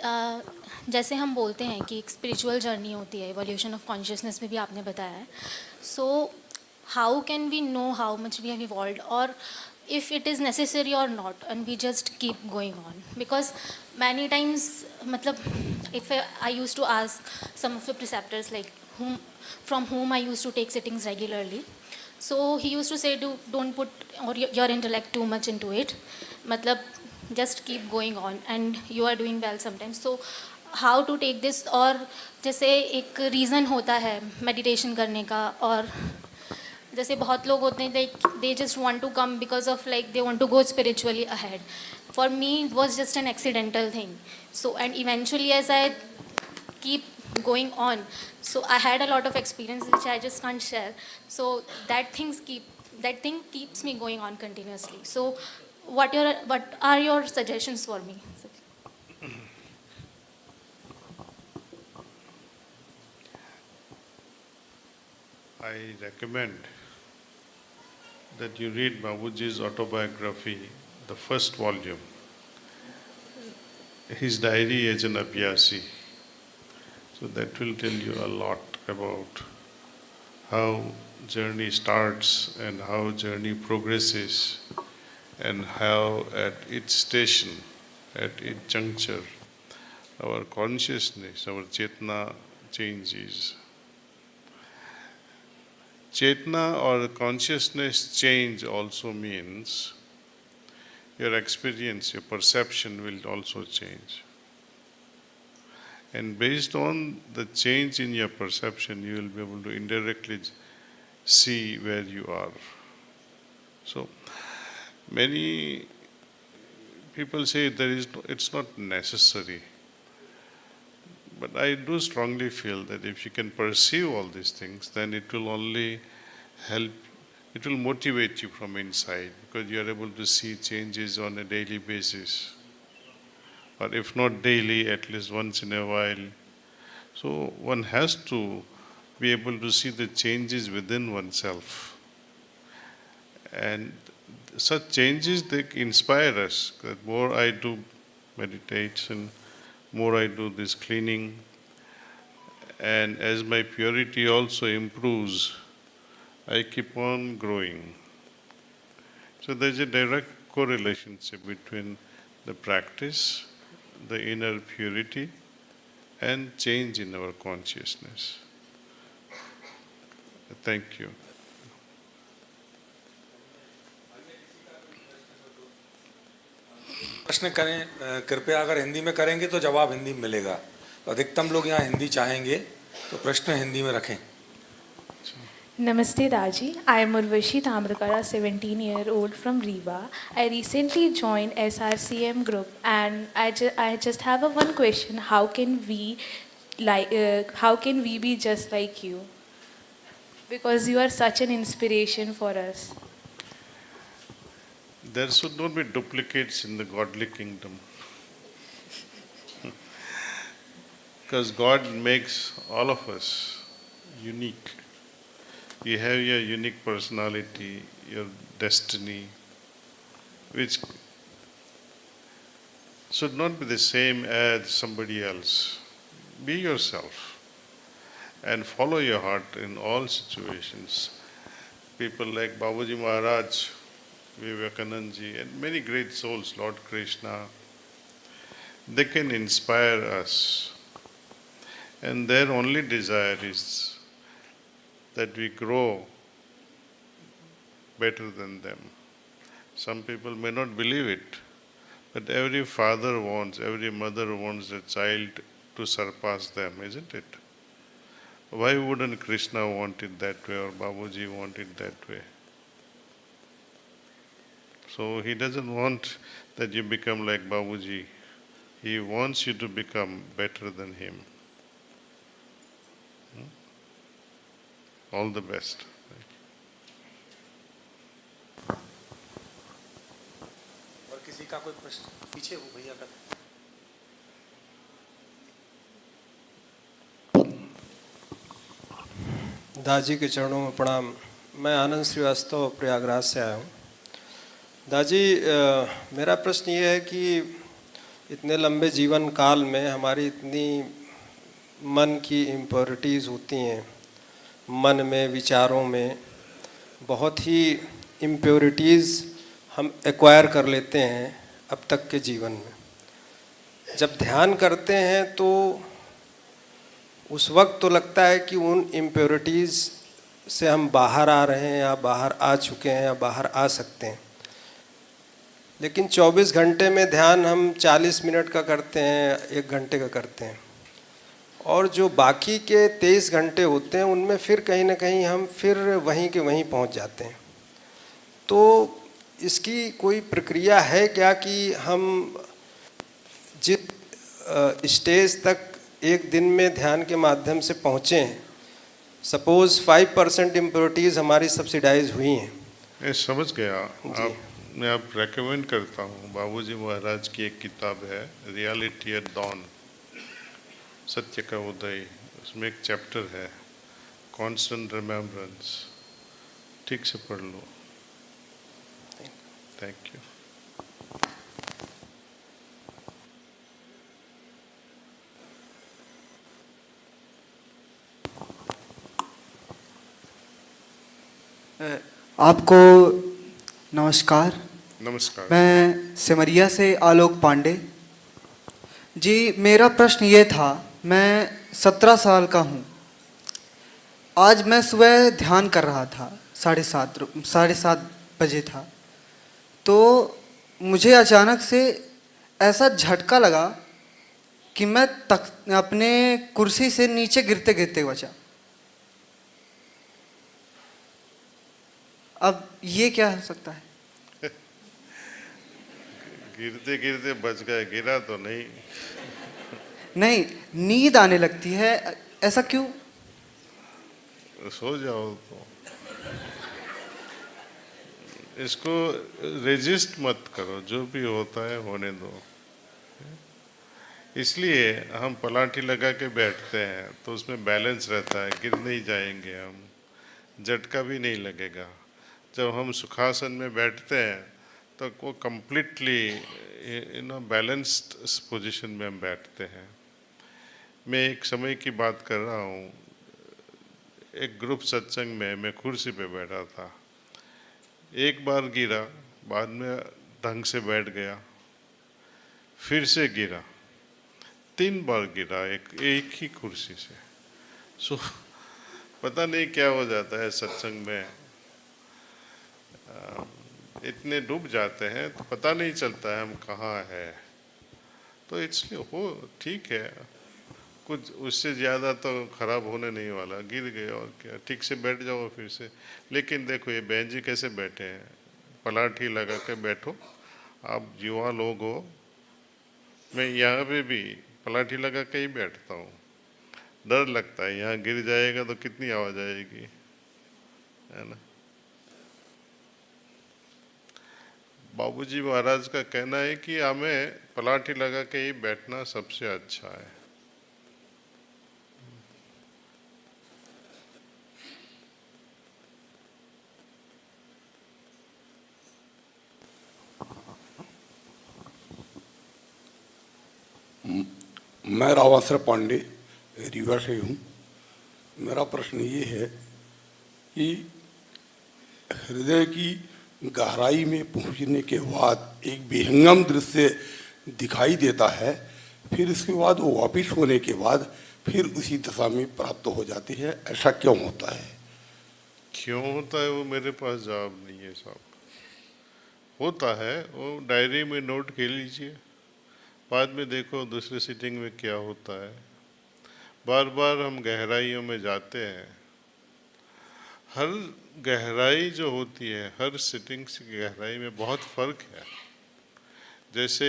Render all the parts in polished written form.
जैसे हम बोलते हैं कि एक स्पिरिचुअल जर्नी होती है, इवोल्यूशन ऑफ कॉन्शियसनेस में भी आपने बताया है. So how can we know how much we have evolved, और if it is necessary or not, and we just keep going on? Because many times, matlab, if I used to ask some of the preceptors, like from whom I used to take sittings regularly, so he used to say, don't put your intellect too much into it, matlab, just keep going on and you are doing well sometimes. So how to take this? और जैसे एक reason होता है meditation करने का, और जैसे बहुत लोग होते हैं like they just want to come because of like they want to go spiritually ahead. For me it was just an accidental thing. So and eventually as I keep going on, so I had a lot of experience which I just can't share. So that thing keeps me going on continuously. So what are your suggestions for me? I recommend that you read Babuji's autobiography, the first volume, his diary as an Abhyasi. So that will tell you a lot about how journey starts and how journey progresses, and how at each station, at each juncture, our consciousness, our Chetna changes. Chetna or consciousness change also means your experience, your perception will also change. And based on the change in your perception, you will be able to indirectly see where you are. So, many people say it's not necessary. But I do strongly feel that if you can perceive all these things, then it will only help, it will motivate you from inside, because you are able to see changes on a daily basis. Or if not daily, at least once in a while. So one has to be able to see the changes within oneself. And such changes, they inspire us. The more I do meditation, more I do this cleaning, and as my purity also improves, I keep on growing. So there's a direct correlation between the practice, the inner purity, and change in our consciousness. Thank you. प्रश्न करें कृपया, अगर हिंदी में करेंगे तो जवाब हिंदी में मिलेगा. अधिकतम लोग यहाँ हिंदी चाहेंगे, तो प्रश्न हिंदी में रखें. Namaste Daji, I am Urvashi Tamrakara, 17-year-old from Riva. I recently joined SRCM group, and I just have one question. How can we be just like you? Because you are such an inspiration for us. There should not be duplicates in the godly kingdom. Because God makes all of us unique. You have your unique personality, your destiny, which should not be the same as somebody else. Be yourself and follow your heart in all situations. People like Babuji Maharaj, Vivekananda ji, and many great souls, Lord Krishna, they can inspire us. And their only desire is that we grow better than them. Some people may not believe it, but every father wants, every mother wants a child to surpass them, isn't it? Why wouldn't Krishna want it that way, or Babuji want it that way? So he doesn't want that you become like Babuji. He wants you to become better than him. All the best. और किसी का कोई प्रश्न? पीछे हो भैया का. दाजी के चरणों में प्रणाम. मैं आनंद श्रीवास्तव प्रयागराज से आया हूँ. दाजी, मेरा प्रश्न ये है कि इतने लंबे जीवन काल में हमारी इतनी मन की इम्प्योरिटीज़ होती हैं, मन में, विचारों में बहुत ही इम्प्योरिटीज़ हम एक्वायर कर लेते हैं अब तक के जीवन में। जब ध्यान करते हैं तो उस वक्त तो लगता है कि उन इम्प्योरिटीज़ से हम बाहर आ रहे हैं या बाहर आ चुके हैं या बाहर आ सकते हैं, लेकिन 24 घंटे में ध्यान हम 40 मिनट का करते हैं, 1 घंटे का करते हैं, और जो बाकी के 23 घंटे होते हैं उनमें फिर कहीं ना कहीं हम फिर वहीं के वहीं पहुंच जाते हैं। तो इसकी कोई प्रक्रिया है क्या कि हम जिस स्टेज तक एक दिन में ध्यान के माध्यम से पहुँचे हैं, सपोज़ 5% इम्प्योरिटीज़ हमारी सब्सिडाइज हुई हैं। मैं समझ गया। मैं आप रेकमेंड करता हूँ, बाबूजी महाराज की एक किताब है रियलिटी एट डॉन, सत्य का उदय, उसमें एक चैप्टर है कॉन्स्टेंट रिमेम्बरेंस, ठीक से पढ़ लो। Thank you. आपको नमस्कार। नमस्कार। मैं सिमरिया से आलोक पांडे जी। मेरा प्रश्न ये था, मैं 17 साल का हूँ। आज मैं सुबह ध्यान कर रहा था, 7:30 बजे था, तो मुझे अचानक से ऐसा झटका लगा कि मैं अपने कुर्सी से नीचे गिरते गिरते बचा। अब ये क्या हो सकता है? गिरते गिरते बच गए, गिरा तो नहीं। नहीं, नींद आने लगती है, ऐसा क्यों? सो जाओ तो। इसको रेजिस्ट मत करो, जो भी होता है होने दो। इसलिए हम पलाठी लगा के बैठते हैं तो उसमें बैलेंस रहता है, गिर नहीं जाएंगे हम, झटका भी नहीं लगेगा। जब हम सुखासन में बैठते हैं तो वो कम्प्लीटली बैलेंस्ड पोजीशन में हम बैठते हैं। मैं एक समय की बात कर रहा हूँ, एक ग्रुप सत्संग में मैं कुर्सी पे बैठा था। एक बार गिरा, बाद में ढंग से बैठ गया, फिर से गिरा, 3 बार गिरा एक ही कुर्सी से। सो पता नहीं क्या हो जाता है सत्संग में, इतने डूब जाते हैं तो पता नहीं चलता है हम कहाँ है। तो इसलिए हो ठीक है, कुछ उससे ज़्यादा तो खराब होने नहीं वाला, गिर गए और क्या, ठीक से बैठ जाओ फिर से। लेकिन देखो ये बहन जी कैसे बैठे हैं, पलाठी लगा के बैठो। आप युवा लोग हो, मैं यहाँ पे भी पलाठी लगा के ही बैठता हूँ। डर लगता है यहाँ गिर जाएगा तो कितनी आवाज़ आएगी, है ना। बाबूजी महाराज का कहना है कि हमें पलाठी लगा के ही बैठना सबसे अच्छा है। मैं रावासर पांडे रीवा से हूँ। मेरा प्रश्न ये है कि हृदय की गहराई में पहुँचने के बाद एक विहंगम दृश्य दिखाई देता है, फिर इसके बाद वो वापिस होने के बाद फिर उसी दशा में प्राप्त हो जाती है। ऐसा क्यों होता है? क्यों होता है वो मेरे पास जवाब नहीं है साहब। होता है वो डायरी में नोट कर लीजिए, बाद में देखो दूसरे सीटिंग में क्या होता है। बार बार हम गहराइयों में जाते हैं, हर गहराई जो होती है, हर सिटिंग की गहराई में बहुत फर्क है। जैसे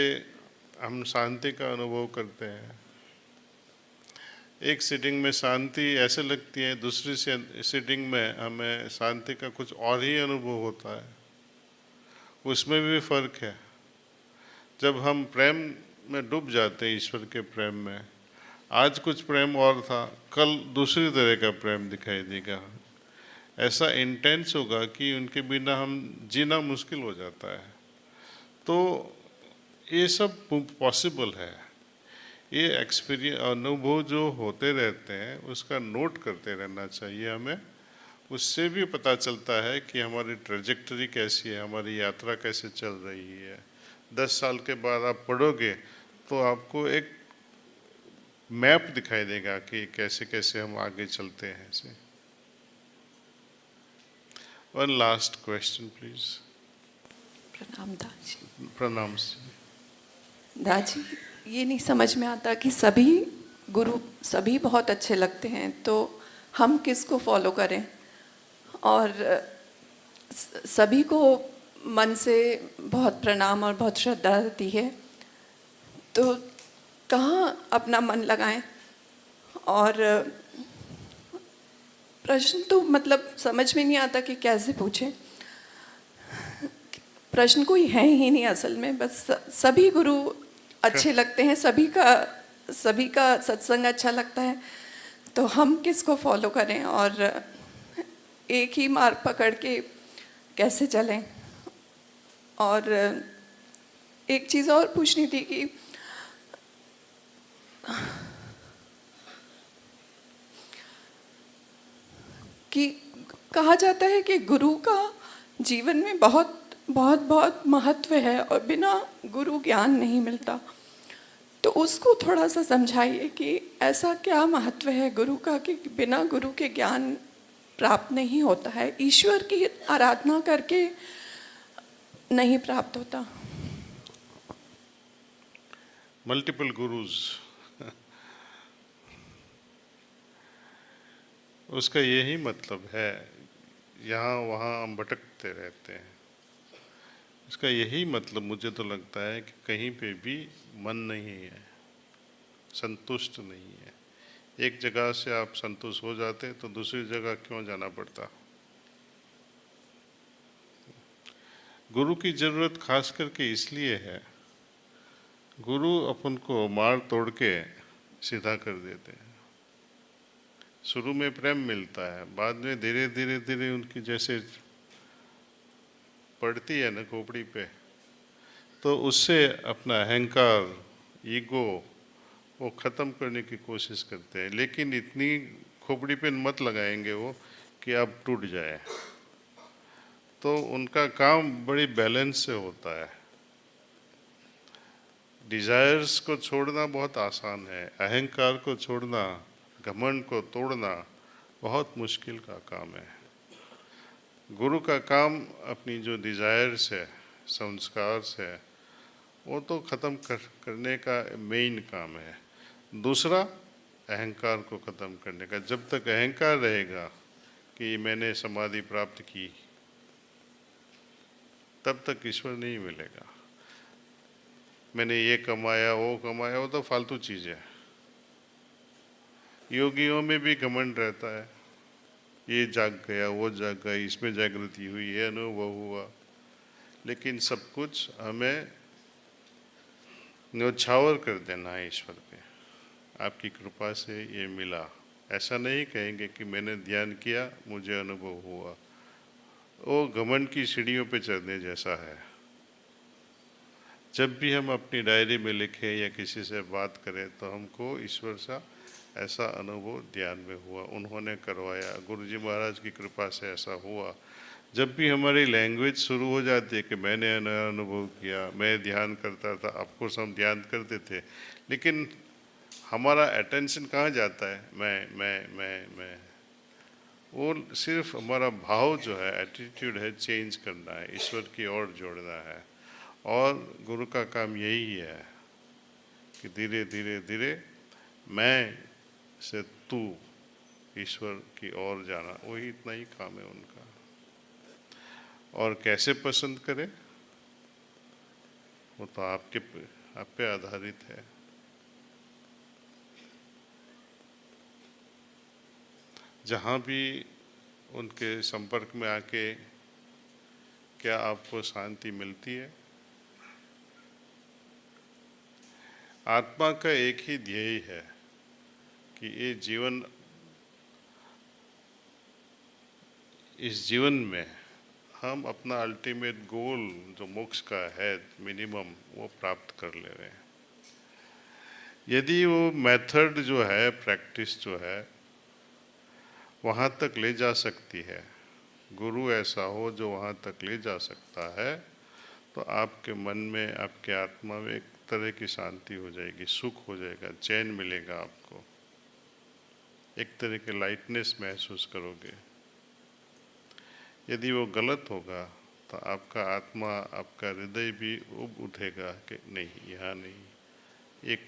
हम शांति का अनुभव करते हैं, एक सिटिंग में शांति ऐसे लगती है, दूसरी सिटिंग में हमें शांति का कुछ और ही अनुभव होता है, उसमें भी फर्क है। जब हम प्रेम में डूब जाते हैं, ईश्वर के प्रेम में, आज कुछ प्रेम और था, कल दूसरी तरह का प्रेम दिखाई देगा। ऐसा इंटेंस होगा कि उनके बिना हम जीना मुश्किल हो जाता है। तो ये सब पॉसिबल है। ये एक्सपीरियंस अनुभव जो होते रहते हैं उसका नोट करते रहना चाहिए हमें। उससे भी पता चलता है कि हमारी ट्रेजेक्टरी कैसी है, हमारी यात्रा कैसे चल रही है। 10 साल के बाद आप पढ़ोगे तो आपको एक मैप दिखाई देगा कि कैसे कैसे हम आगे चलते हैं ऐसे। One last question please. प्रणाम दाजी। प्रणाम। दाजी, ये नहीं समझ में आता कि सभी गुरु सभी बहुत अच्छे लगते हैं, तो हम किसको फॉलो करें? और सभी को मन से बहुत प्रणाम और बहुत श्रद्धा रहती है, तो कहाँ अपना मन लगाएं? और प्रश्न तो मतलब समझ में नहीं आता कि कैसे पूछें। प्रश्न कोई है ही नहीं असल में, बस सभी गुरु अच्छे लगते हैं, सभी का सत्संग अच्छा लगता है, तो हम किसको फॉलो करें और एक ही मार्ग पकड़ के कैसे चलें? और एक चीज़ और पूछनी थी कि कहा जाता है कि गुरु का जीवन में बहुत बहुत बहुत महत्व है और बिना गुरु ज्ञान नहीं मिलता, तो उसको थोड़ा सा समझाइए कि ऐसा क्या महत्व है गुरु का कि बिना गुरु के ज्ञान प्राप्त नहीं होता है, ईश्वर की आराधना करके नहीं प्राप्त होता। मल्टीपल गुरुज उसका यही मतलब है, यहाँ वहाँ हम भटकते रहते हैं। इसका यही मतलब मुझे तो लगता है कि कहीं पे भी मन नहीं है, संतुष्ट नहीं है। एक जगह से आप संतुष्ट हो जाते तो दूसरी जगह क्यों जाना पड़ता? गुरु की जरूरत खास करके इसलिए है, गुरु अपन को मार तोड़ के सीधा कर देते हैं। शुरू में प्रेम मिलता है, बाद में धीरे धीरे धीरे उनकी जैसे पड़ती है ना खोपड़ी पे, तो उससे अपना अहंकार, ईगो वो ख़त्म करने की कोशिश करते हैं। लेकिन इतनी खोपड़ी पे मत लगाएंगे वो कि आप टूट जाए। तो उनका काम बड़ी बैलेंस से होता है। डिजायर्स को छोड़ना बहुत आसान है, अहंकार को छोड़ना, घमंड को तोड़ना बहुत मुश्किल का काम है। गुरु का काम अपनी जो डिजायर्स है, संस्कार है, वो तो ख़त्म करने का मेन काम है। दूसरा अहंकार को ख़त्म करने का। जब तक अहंकार रहेगा कि मैंने समाधि प्राप्त की, तब तक ईश्वर नहीं मिलेगा। मैंने ये कमाया वो कमाया, वो तो फालतू चीज़ है। योगियों में भी घमंड रहता है, ये जाग गया वो जाग गया, इसमें जागृति हुई, ये अनुभव हुआ, लेकिन सब कुछ हमें न्यौछावर कर देना है ईश्वर पे। आपकी कृपा से ये मिला, ऐसा नहीं कहेंगे कि मैंने ध्यान किया मुझे अनुभव हुआ। वो घमंड की सीढ़ियों पे चढ़ने जैसा है। जब भी हम अपनी डायरी में लिखें या किसी से बात करें तो हमको ईश्वर सा ऐसा अनुभव ध्यान में हुआ, उन्होंने करवाया, गुरुजी महाराज की कृपा से ऐसा हुआ। जब भी हमारी लैंग्वेज शुरू हो जाती है कि मैंने अनुभव किया, मैं ध्यान करता था, ऑफकोर्स हम ध्यान करते थे, लेकिन हमारा अटेंशन कहाँ जाता है? मैं वो सिर्फ हमारा भाव जो है, एटीट्यूड है, चेंज करना है, ईश्वर की ओर जोड़ना है। और गुरु का काम यही है कि धीरे धीरे धीरे मैं से तू ईश्वर की ओर जाना, वही इतना ही काम है उनका। और कैसे पसंद करें वो तो आप पे आधारित है। जहाँ भी उनके संपर्क में आके क्या आपको शांति मिलती है? आत्मा का एक ही ध्येय है कि ये जीवन, इस जीवन में हम अपना अल्टीमेट गोल जो मोक्ष का है मिनिमम वो प्राप्त कर ले रहे हैं। यदि वो मेथड जो है, प्रैक्टिस जो है, वहाँ तक ले जा सकती है, गुरु ऐसा हो जो वहाँ तक ले जा सकता है, तो आपके मन में, आपके आत्मा में एक तरह की शांति हो जाएगी, सुख हो जाएगा, चैन मिलेगा आपको, एक तरह के लाइटनेस महसूस करोगे। यदि वो गलत होगा तो आपका आत्मा, आपका हृदय भी उब उठेगा कि नहीं, यहाँ नहीं, एक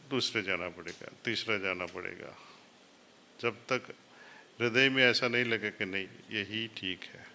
दूसरे जाना पड़ेगा, तीसरा जाना पड़ेगा, जब तक हृदय में ऐसा नहीं लगे कि नहीं यही ठीक है।